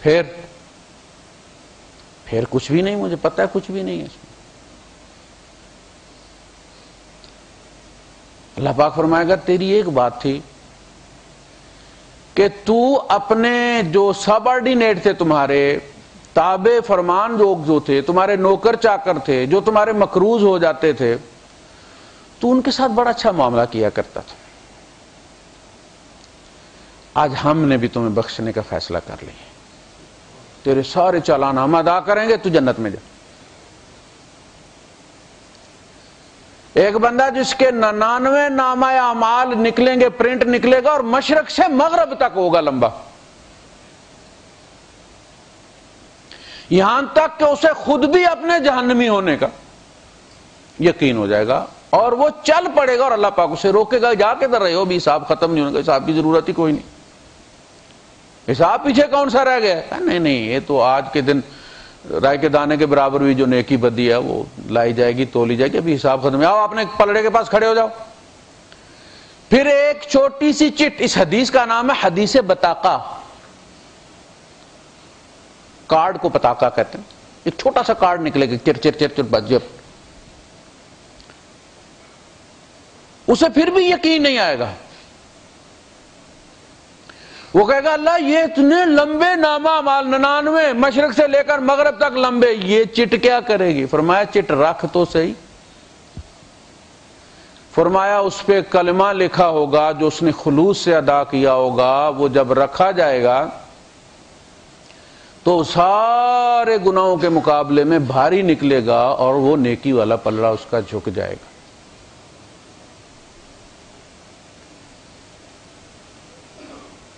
Speaker 1: پھر کچھ بھی نہیں، مجھے پتہ ہے کچھ بھی نہیں ہے اس میں. اللہ پاک فرمائے گا تیری ایک بات تھی کہ تو اپنے جو سب-آرڈینیٹ تھے، تمہارے تابع فرمان جو تھے، تمہارے نوکر چاکر تھے، جو تمہارے مقروض ہو جاتے تھے، تو ان کے ساتھ بڑا اچھا معاملہ کیا کرتا تھا. آج ہم نے بھی تمہیں بخشنے کا فیصلہ کر لیا، تیرے سارے چالان ہم ادا کریں گے، تو جنت میں جا. ایک بندہ جس کے 99 نامہ اعمال نکلیں گے، پرنٹ نکلے گا، اور مشرق سے مغرب تک ہوگا لمبا، یہاں تک کہ اسے خود بھی اپنے جہنمی ہونے کا یقین ہو جائے گا، اور وہ چل پڑے گا، اور اللہ پاک اسے روکے گا جا کے در رہے ہو بھی، حساب ختم نہیں ہونے کا، حساب کی ضرورت ہی کوئی نہیں، حساب پیچھے کون سا رہ گیا. نہیں یہ تو آج کے دن رائے کے دانے کے برابر بھی جو نیکی بدی ہے وہ لائی جائے گی، تولی جائے گی، ابھی حساب ختم ہے. آؤ اپنے پلڑے کے پاس کھڑے ہو جاؤ. پھر ایک چھوٹی سی چٹ، اس حدیث کا نام ہے حدیث بطاقہ، کارڈ کو بطاقہ کہتے ہیں. ایک چھوٹا سا کارڈ نکلے گا، چر چر چر چر بس جب اسے پھر بھی یقین نہیں آئے گا. وہ کہے گا اللہ یہ اتنے لمبے نامہ اعمال، 99 مشرق سے لے کر مغرب تک لمبے، یہ چٹ کیا کرے گی؟ فرمایا چٹ رکھ تو صحیح. فرمایا اس پہ کلمہ لکھا ہوگا جو اس نے خلوص سے ادا کیا ہوگا، وہ جب رکھا جائے گا تو سارے گناہوں کے مقابلے میں بھاری نکلے گا اور وہ نیکی والا پلڑا اس کا جھک جائے گا۔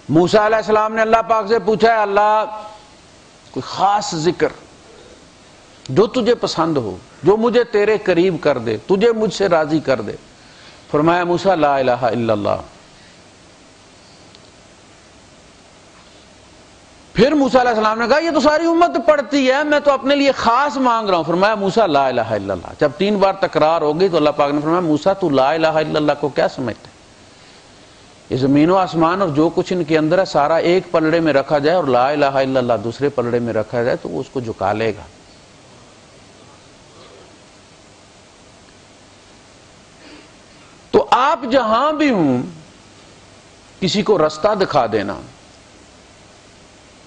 Speaker 1: موسیٰ علیہ السلام نے اللہ پاک سے پوچھا ہے اللہ کوئی خاص ذکر جو تجھے پسند ہو، جو مجھے تیرے قریب کر دے، تجھے مجھ سے راضی کر دے۔ فرمایا موسیٰ لا الہ الا اللہ۔ پھر موسیٰ علیہ السلام نے کہا یہ تو ساری امت پڑھتی ہے، میں تو اپنے لیے خاص مانگ رہا ہوں۔ فرمایا موسیٰ لا الہ الا اللہ۔ جب 3 بار تکرار ہو گئی تو اللہ پاک نے فرمایا موسیٰ تو لا الہ الا اللہ کو کیا سمجھتا ہے؟ یہ زمین و آسمان اور جو کچھ ان کے اندر ہے سارا ایک پلڑے میں رکھا جائے اور لا الہ الا اللہ دوسرے پلڑے میں رکھا جائے تو وہ اس کو جھکا لے گا۔ تو آپ جہاں بھی ہوں کسی کو رستہ دکھا دینا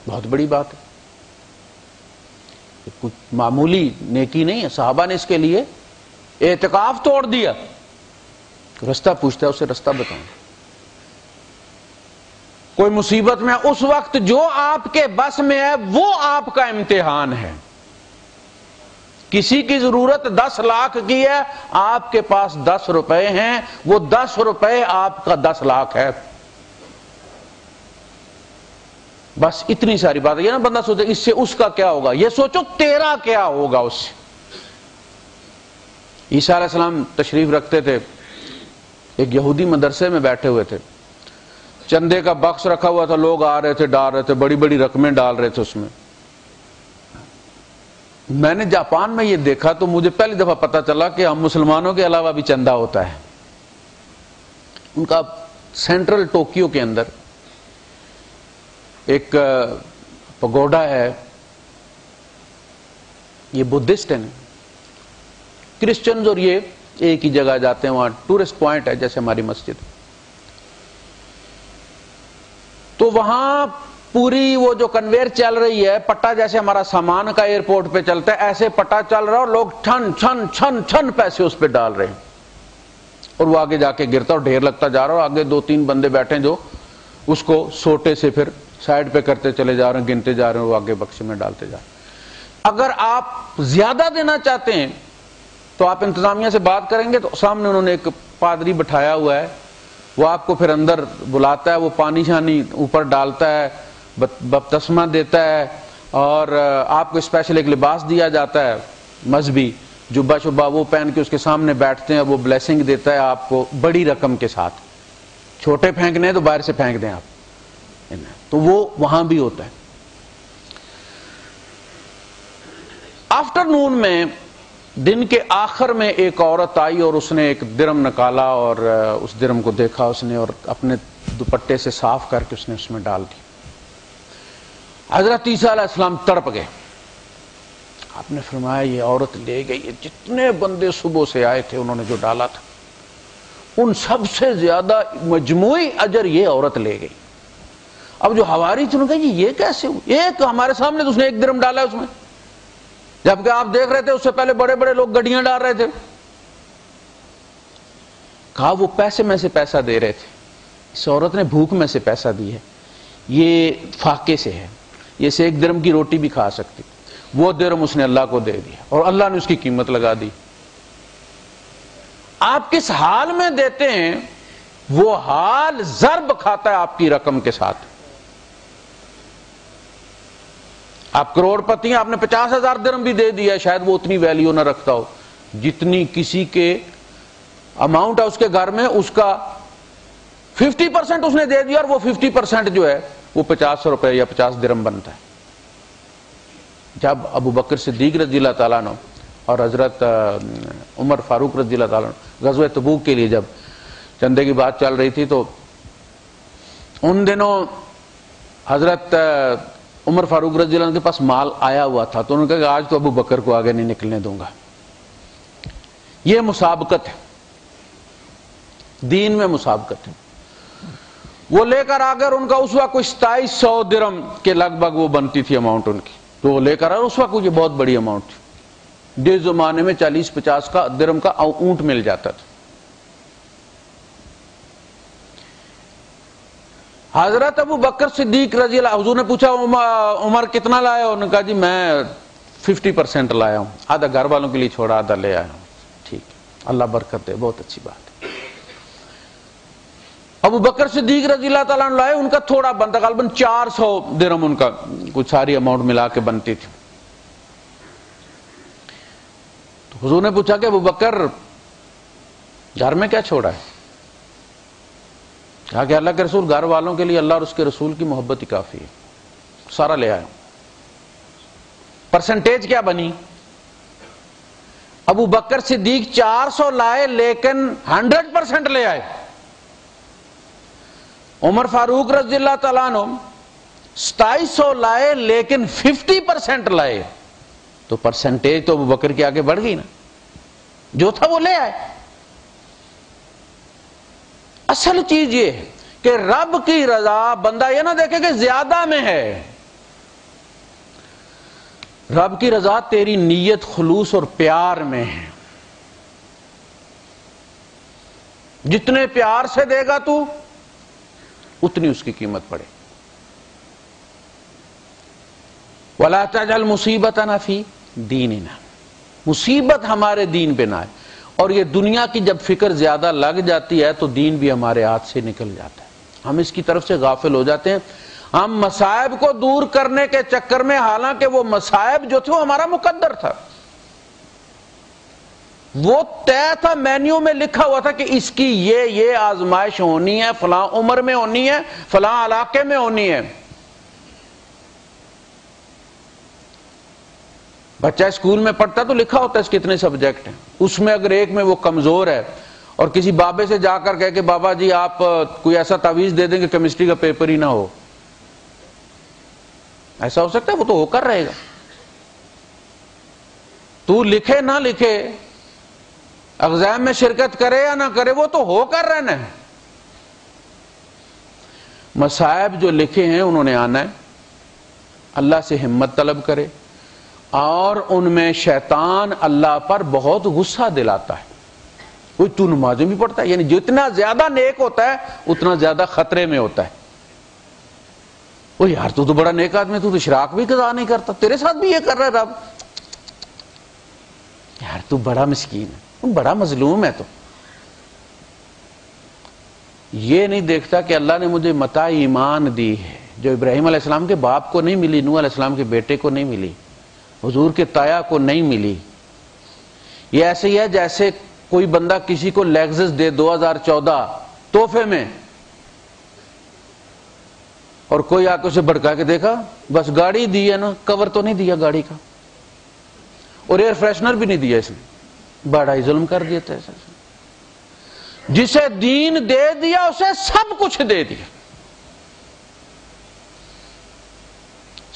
Speaker 1: بہت بڑی بات ہے، کچھ معمولی نیکی نہیں ہے۔ صحابہ نے اس کے لیے اعتکاف توڑ دیا، رستہ پوچھتا ہے اسے رستہ بتاؤں۔ کوئی مصیبت میں اس وقت جو آپ کے بس میں ہے وہ آپ کا امتحان ہے۔ کسی کی ضرورت 10 لاکھ کی ہے، آپ کے پاس 10 روپے ہیں، وہ 10 روپے آپ کا 10 لاکھ ہے۔ بس اتنی ساری بات ہے۔ یہ نا بندہ سوچے اس سے اس کا کیا ہوگا، یہ سوچو تیرا کیا ہوگا اس سے۔ عیسیٰ علیہ السلام تشریف رکھتے تھے، ایک یہودی مدرسے میں بیٹھے ہوئے تھے، چندے کا باکس رکھا ہوا تھا، لوگ آ رہے تھے ڈال رہے تھے، بڑی بڑی رقمیں ڈال رہے تھے اس میں۔ میں نے جاپان میں یہ دیکھا تو مجھے پہلی دفعہ پتا چلا کہ ہم مسلمانوں کے علاوہ بھی چندہ ہوتا ہے۔ ان کا سینٹرل ٹوکیو کے اندر ایک پگوڈا ہے، یہ بدھسٹ ہیں، کرسچنز اور یہ ایک ہی جگہ جاتے ہیں، وہاں ٹورسٹ پوائنٹ ہے جیسے ہماری مسجد۔ تو وہاں پوری وہ جو کنویئر چل رہی ہے، پٹا جیسے ہمارا سامان کا ایئرپورٹ پہ چلتا ہے ایسے پٹا چل رہا ہے اور لوگ چھن چھن چھن چھن پیسے اس پہ ڈال رہے ہیں اور وہ آگے جا کے گرتا اور ڈھیر لگتا جا رہا ہے، اور آگے 2-3 بندے بیٹھے ہیں جو اس کو سوٹے سے پھر سائڈ پہ کرتے چلے جا رہے ہیں، گنتے جا رہے ہیں، وہ آگے بکسے میں ڈالتے جا رہے ہیں۔ اگر آپ زیادہ دینا چاہتے ہیں تو آپ انتظامیہ سے بات کریں گے تو سامنے انہوں نے ایک پادری بٹھایا ہوا ہے، وہ آپ کو پھر اندر بلاتا ہے، وہ پانی شانی اوپر ڈالتا ہے، بپتسمہ دیتا ہے، اور آپ کو اسپیشل ایک لباس دیا جاتا ہے مذہبی، جبہ شبہ وہ پہن کے اس کے سامنے بیٹھتے ہیں، وہ بلیسنگ دیتا ہے آپ کو بڑی رقم کے ساتھ۔ چھوٹے پھینکنے تو باہر سے پھینک دیں آپ، تو وہ وہاں بھی ہوتا ہے۔ آفٹرنون میں دن کے آخر میں ایک عورت آئی اور اس نے ایک درم نکالا اور اس درم کو دیکھا اس نے اور اپنے دوپٹے سے صاف کر کے اس نے اس میں ڈال دی۔ حضرت عیسیٰ علیہ السلام تڑپ گئے۔ آپ نے فرمایا یہ عورت لے گئی ہے، جتنے بندے صبح سے آئے تھے انہوں نے جو ڈالا تھا ان سب سے زیادہ مجموعی اجر یہ عورت لے گئی۔ اب جو حواری تھے انہوں نے کہا یہ کیسے ہوئی، ایک ہمارے سامنے تو اس نے ایک درم ڈالا اس میں، جبکہ آپ دیکھ رہے تھے اس سے پہلے بڑے بڑے لوگ گڈیاں ڈال رہے تھے۔ کہا وہ پیسے میں سے پیسہ دے رہے تھے، اس عورت نے بھوک میں سے پیسہ دی ہے، یہ فاقے سے ہے، یہ سے 1 درم کی روٹی بھی کھا سکتی، وہ درم اس نے اللہ کو دے دیا اور اللہ نے اس کی قیمت لگا دی۔ آپ کس حال میں دیتے ہیں وہ حال ضرب کھاتا ہے آپ کی رقم کے ساتھ۔ آپ کروڑ پتی ہیں، آپ نے 50,000 درم بھی دے دیا، شاید وہ اتنی ویلیو نہ رکھتا ہو جتنی کسی کے اماؤنٹ ہے اس کے گھر میں، اس کا 50% اس نے دے دیا اور وہ 50% جو ہے وہ 50 روپے یا 50 درم بنتا ہے۔ جب ابو بکر صدیق رضی اللہ تعالیٰ عنہ اور حضرت عمر فاروق رضی اللہ تعالیٰ عنہ غزوہ تبوک کے لیے جب چندے کی بات چل رہی تھی تو ان دنوں حضرت عمر فاروق رضی اللہ عنہ کے پاس مال آیا ہوا تھا، تو انہوں نے کہا کہ آج تو ابو بکر کو آگے نہیں نکلنے دوں گا۔ یہ مسابقت ہے، دین میں مسابقت ہے۔ وہ لے کر آگر ان کا اس وقت کوئی 2700 درم کے لگ بھگ وہ بنتی تھی اماؤنٹ ان کی، تو وہ لے کر آگر اس وقت یہ بہت بڑی اماؤنٹ تھی۔ جس زمانے میں 40-50 کا درم کا اونٹ مل جاتا تھا۔ حضرت ابو بکر صدیق رضی اللہ، حضور نے پوچھا عمر کتنا لایا؟ انہوں نے کہا جی میں 50% لایا ہوں، آدھا گھر والوں کے لیے چھوڑا، آدھا لے آیا ہوں۔ ٹھیک ہے، اللہ برکت دے، بہت اچھی بات ہے۔ ابو بکر صدیق رضی اللہ تعالیٰ عنہ لائے، ان کا تھوڑا بنتا، غالباً 400 درہم ان کا کچھ ساری اماؤنٹ ملا کے بنتی تھی۔ تو حضور نے پوچھا کہ ابو بکر گھر میں کیا چھوڑا ہے؟ کہا کہ اللہ کے رسول، گھر والوں کے لیے اللہ اور اس کے رسول کی محبت ہی کافی ہے، سارا لے آیا۔ پرسنٹیج کیا بنی؟ ابو بکر صدیق 400 لائے لیکن 100% لے آئے۔ عمر فاروق رضی اللہ تعالیٰ عنہ 2700 لائے لیکن 50% لائے، تو پرسنٹیج تو ابو بکر کی آگے بڑھ گئی نا، جو تھا وہ لے آئے۔ اصل چیز یہ ہے کہ رب کی رضا، بندہ یہ نہ دیکھے کہ زیادہ میں ہے، رب کی رضا تیری نیت، خلوص اور پیار میں ہے۔ جتنے پیار سے دے گا تو اتنی اس کی قیمت پڑے۔ وَلَا تَجْعَلْ مُصِيبَتَنَا فِي دِينِنَا، مصیبت ہمارے دین پہ نہ آئے۔ اور یہ دنیا کی جب فکر زیادہ لگ جاتی ہے تو دین بھی ہمارے ہاتھ سے نکل جاتا ہے، ہم اس کی طرف سے غافل ہو جاتے ہیں۔ ہم مصائب کو دور کرنے کے چکر میں، حالانکہ وہ مصائب جو تھے وہ ہمارا مقدر تھا، وہ طے تھا، مینیو میں لکھا ہوا تھا کہ اس کی یہ آزمائش ہونی ہے، فلاں عمر میں ہونی ہے، فلاں علاقے میں ہونی ہے۔ بچہ اسکول میں پڑھتا تو لکھا ہوتا ہے اس کتنے سبجیکٹ ہیں، اس میں اگر ایک میں وہ کمزور ہے اور کسی بابے سے جا کر کہے کہ بابا جی آپ کوئی ایسا تعویذ دے دیں کہ کیمسٹری کا پیپر ہی نہ ہو، ایسا ہو سکتا ہے؟ وہ تو ہو کر رہے گا۔ تو لکھے نہ لکھے، ایگزام میں شرکت کرے یا نہ کرے، وہ تو ہو کر رہنا ہے۔ مصائب جو لکھے ہیں انہوں نے آنا ہے، اللہ سے ہمت طلب کرے، اور ان میں شیطان اللہ پر بہت غصہ دلاتا ہے۔ کوئی تو نمازیں بھی پڑھتا ہے، یعنی جتنا زیادہ نیک ہوتا ہے اتنا زیادہ خطرے میں ہوتا ہے۔ وہ یار تو بڑا نیک آدمی، تو اشراق بھی قضا نہیں کرتا، تیرے ساتھ بھی یہ کر رہا ہے رب، یار تو بڑا مسکین ہے، تو بڑا مظلوم ہے۔ تو یہ نہیں دیکھتا کہ اللہ نے مجھے متاع ایمان دی ہے، جو ابراہیم علیہ السلام کے باپ کو نہیں ملی، نوح علیہ السلام کے بیٹے کو نہیں ملی، حضور کے تایا کو نہیں ملی۔ یہ ایسے ہی ہے جیسے کوئی بندہ کسی کو لیگزس دے 2014 تحفے میں، اور کوئی آ کے اسے بھڑکا کے دیکھا بس گاڑی دی ہے نا، کور تو نہیں دیا گاڑی کا، اور ایئر فریشنر بھی نہیں دیا، اس نے بڑا ہی ظلم کر دیا تھا۔ جسے دین دے دیا اسے سب کچھ دے دیا،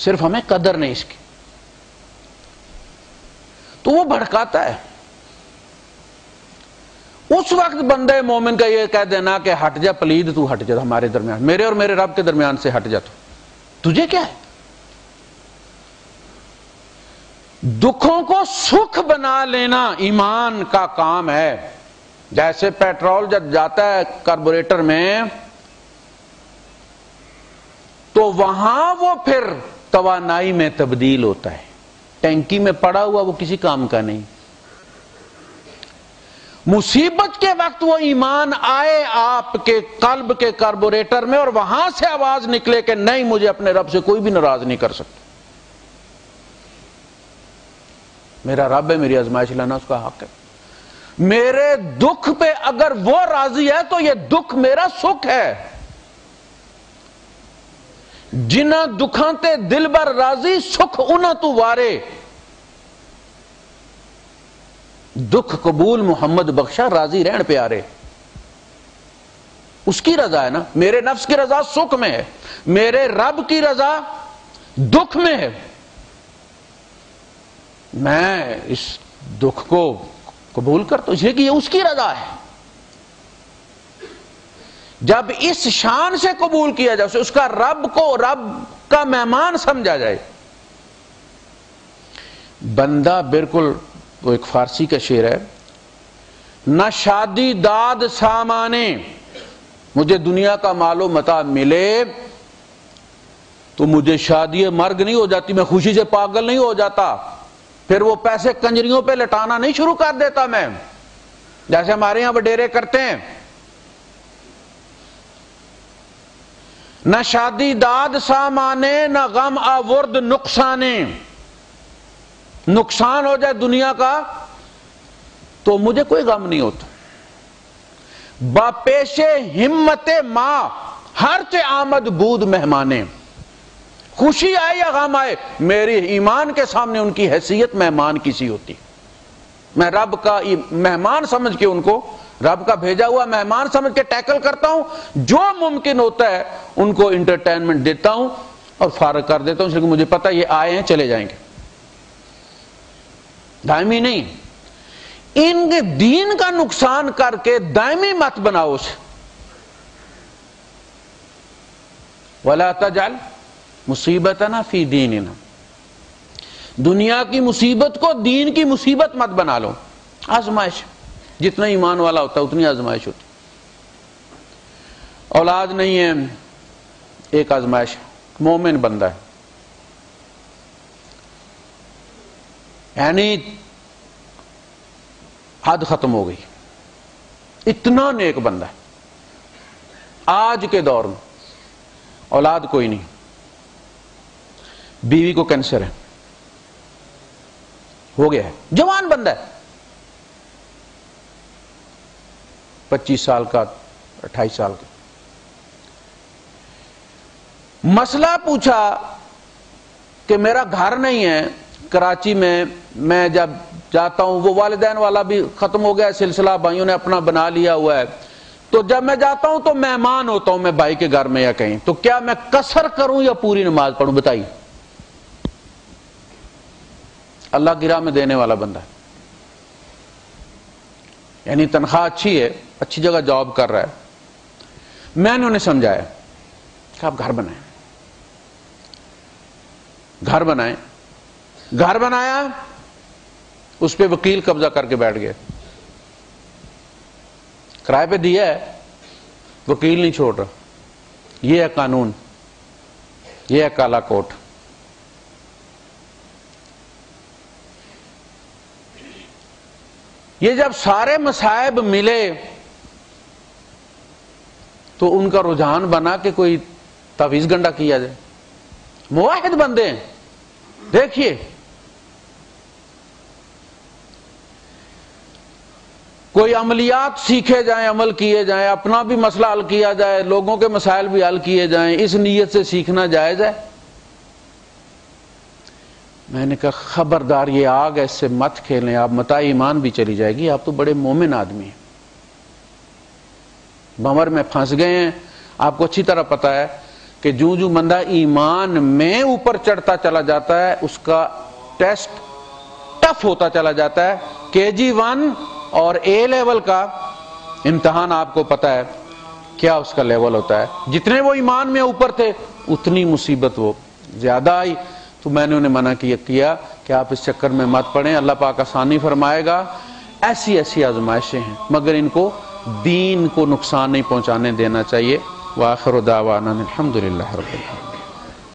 Speaker 1: صرف ہمیں قدر نہیں اس کی، تو وہ بھڑکاتا ہے۔ اس وقت بندے مومن کا یہ کہہ دینا کہ ہٹ جا پلید، تو ہٹ جا ہمارے درمیان، میرے اور میرے رب کے درمیان سے ہٹ جا، تو تجھے کیا ہے؟ دکھوں کو سکھ بنا لینا ایمان کا کام ہے۔ جیسے پیٹرول جب جاتا ہے کاربوریٹر میں تو وہاں وہ پھر توانائی میں تبدیل ہوتا ہے، ٹینکی میں پڑا ہوا وہ کسی کام کا نہیں۔ مصیبت کے وقت وہ ایمان آئے آپ کے قلب کے کاربوریٹر میں، اور وہاں سے آواز نکلے کہ نہیں، مجھے اپنے رب سے کوئی بھی ناراض نہیں کر سکتا، میرا رب ہے، میری آزمائش لانا اس کا حق ہے، میرے دکھ پہ اگر وہ راضی ہے تو یہ دکھ میرا سکھ ہے۔ جنہ دکھاں تے دل بر راضی، سکھ انہاں تو وارے، دکھ قبول محمد بخشا، راضی رہن پیارے۔ اس کی رضا ہے نا، میرے نفس کی رضا سکھ میں ہے، میرے رب کی رضا دکھ میں ہے۔ میں اس دکھ کو قبول کرتا ہوں، اس لیے کہ یہ اس کی رضا ہے۔ جب اس شان سے قبول کیا جائے، اس کا رب کو رب کا مہمان سمجھا جائے، بندہ بالکل، وہ ایک فارسی کا شعر ہے، نہ شادی داد سامانے مجھے دنیا کا مال و متاع ملے تو مجھے شادی مرگ نہیں ہو جاتی، میں خوشی سے پاگل نہیں ہو جاتا، پھر وہ پیسے کنجریوں پہ لٹانا نہیں شروع کر دیتا میں، جیسے ہمارے یہاں وڈیرے کرتے ہیں۔ نہ شادی داد سامانے، نہ غم آورد نقصانے، نقصان ہو جائے دنیا کا تو مجھے کوئی غم نہیں ہوتا۔ با پیش ہمت ماں ہرچ آمد بود مہمانے، خوشی آئے یا غم آئے میری ایمان کے سامنے ان کی حیثیت مہمان کسی ہوتی، میں رب کا مہمان سمجھ کے ان کو، رب کا بھیجا ہوا مہمان سمجھ کے ٹیکل کرتا ہوں، جو ممکن ہوتا ہے ان کو انٹرٹینمنٹ دیتا ہوں اور فارغ کر دیتا ہوں، اس لیے مجھے پتا یہ آئے ہیں چلے جائیں گے، دائمی نہیں۔ ان کے دین کا نقصان کر کے دائمی مت بناؤ اسے، وَلَا تَجْعَلْ مُصِيبَتَنَا فِي دِينِنَا، دنیا کی مصیبت کو دین کی مصیبت مت بنا لو۔ آزمائش، جتنا ایمان والا ہوتا ہے اتنی آزمائش ہوتی۔ اولاد نہیں ہے، ایک آزمائش، مومن بندہ ہے، یعنی حد ختم ہو گئی، اتنا نیک بندہ ہے، آج کے دور میں اولاد کوئی نہیں، بیوی کو کینسر ہے، ہو گیا ہے، جوان بندہ ہے، 25 سال کا 28 سال کا، مسئلہ پوچھا کہ میرا گھر نہیں ہے کراچی میں جب جاتا ہوں، وہ والدین والا بھی ختم ہو گیا ہے سلسلہ، بھائیوں نے اپنا بنا لیا ہوا ہے، تو جب میں جاتا ہوں تو مہمان ہوتا ہوں میں بھائی کے گھر میں یا کہیں، تو کیا میں قصر کروں یا پوری نماز پڑھوں؟ بتائیے۔ اللہ کی راہ میں دینے والا بندہ ہے، یعنی تنخواہ اچھی ہے، اچھی جگہ جاب کر رہا ہے، میں نے انہیں سمجھایا کہ آپ گھر بنائیں، گھر بنائیں، گھر بنایا، اس پہ وکیل قبضہ کر کے بیٹھ گئے، کرائے پہ دیا ہے، وکیل نہیں چھوڑ رہا، یہ ہے قانون، یہ ہے کالا کوٹ۔ یہ جب سارے مصائب ملے تو ان کا رجحان بنا کہ کوئی تعویذ گنڈا کیا جائے، موحد بندے ہیں، دیکھیے کوئی عملیات سیکھے جائیں، عمل کیے جائیں، اپنا بھی مسئلہ حل کیا جائے، لوگوں کے مسائل بھی حل کیے جائیں، اس نیت سے سیکھنا جائز ہے۔ میں نے کہا خبردار یہ آگ ہے، اس سے مت کھیلیں، آپ متاع ایمان بھی چلی جائے گی، آپ تو بڑے مومن آدمی ہیں، بمر میں پھنس گئے ہیں۔ آپ کو اچھی طرح پتا ہے کہ جو بندہ ایمان میں اوپر چڑھتا چلا جاتا ہے اس کا ٹیسٹ ٹف ہوتا چلا جاتا ہے، KG1 اور A لیول کا امتحان آپ کو پتا ہے کیا اس کا لیول ہوتا ہے، جتنے وہ ایمان میں اوپر تھے اتنی مصیبت وہ زیادہ آئی، تو میں نے انہیں منع کیا کہ آپ اس چکر میں مت پڑیں، اللہ پاک آسانی فرمائے گا، ایسی ایسی آزمائشیں ہیں مگر ان کو دین کو نقصان نہیں پہنچانے دینا چاہیے۔ وآخر دعوانا الحمدللہ رب العالمین۔